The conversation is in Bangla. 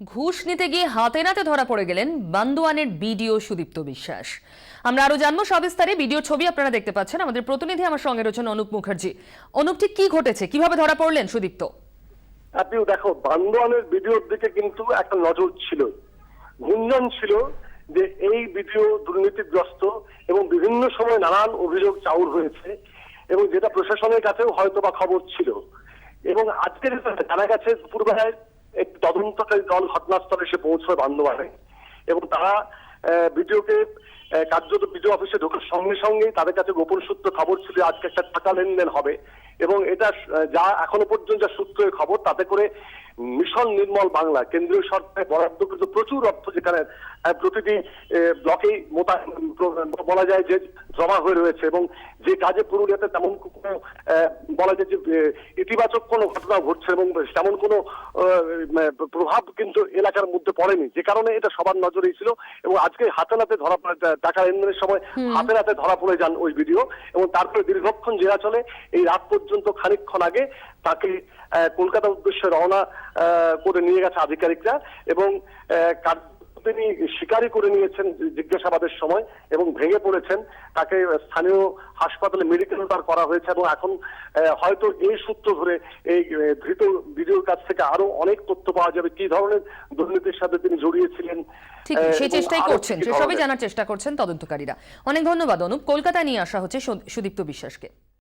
ঘুষ নিতে গিয়ে হাতে নাতে ধরা পড়ে গেলেন বান্দোয়ানের বিডিও সুদীপ্ত বিশ্বাস। আমরা আরো জানবো সবিস্তারে। ভিডিও ছবি আপনারা দেখতে পাচ্ছেন। আমাদের প্রতিনিধি আমার সঙ্গে রয়েছেন অনুপ মুখার্জি। অনুপ, ঠিক কি ঘটেছে, কিভাবে ধরা পড়লেন সুদীপ্ত? আপনি দেখো, বান্দোয়ানের ভিডিওর দিকে কিন্তু একটা নজর ছিল, গুঞ্জন ছিল যে এই ভিডিও দুর্নীতিগ্রস্ত এবং বিভিন্ন সময় নানান অভিযোগ চাউর হয়েছে এবং যেটা প্রশাসনের কাছেও হয়তো বা খবর ছিল। এবং আজকের জানা গেছে দুপুরবেলায় একটি তদন্তকারী দল ঘটনাস্থলে এসে পৌঁছয় বান্দোয়ানে এবং তারা ভিডিওকে কার্যত ভিডিও অফিসে ঢোকার সঙ্গে সঙ্গেই তাদের কাছে গোপন সূত্র খবর ছিল আজকে একটা টাকা লেনদেন হবে এবং এটা যা এখনো পর্যন্ত যা সূত্রের খবর তাতে করে মিশন নির্মল বাংলা কেন্দ্রীয় সরকারের বরাদ্দকৃত প্রচুর অর্থ যেখানে প্রতিটি ব্লকেই বলা যায় যে জমা হয়ে রয়েছে এবং যে কাজে পুরুলিয়াতে তেমন কোনো বলা যায় যে ইতিবাচক কোনো ঘটনা ঘটছে এবং তেমন কোনো প্রভাব কিন্তু এলাকার মধ্যে পড়েনি, যে কারণে এটা সবার নজরেই ছিল। এবং আজকে হাতে নাতে ধরা পড়ে, টাকা লেনদেনের সময় হাতে নাতে ধরা পড়ে যান ওই ভিডিও এবং তারপরে দীর্ঘক্ষণ জেরা চলে। এই রাত পর্যন্ত খানিকক্ষণ আগে তাকে কলকাতার উদ্দেশ্যে রওনা করে নিয়ে গেছে আধিকারিকরা এবং তিনি স্বীকারই করে নিয়েছেন জিজ্ঞাসাবাদের সময় এবং ভেঙে পড়েছেন। তাকে স্থানীয় হাসপাতালে মেডিকেল করা হয়েছে এবং এখন হয়তো এই সূত্র ধরে এই ধৃত ভিডিওর কাছ থেকে আরো অনেক তথ্য পাওয়া যাবে, কি ধরনের দুর্নীতির সাথে তিনি জড়িয়েছিলেন। ঠিক সেই চেষ্টাই করছেন, সেসবই জানার চেষ্টা করছেন তদন্তকারীরা। অনেক ধন্যবাদ অনুপ। কলকাতায় নিয়ে আসা হচ্ছে সুদীপ্ত বিশ্বাসকে।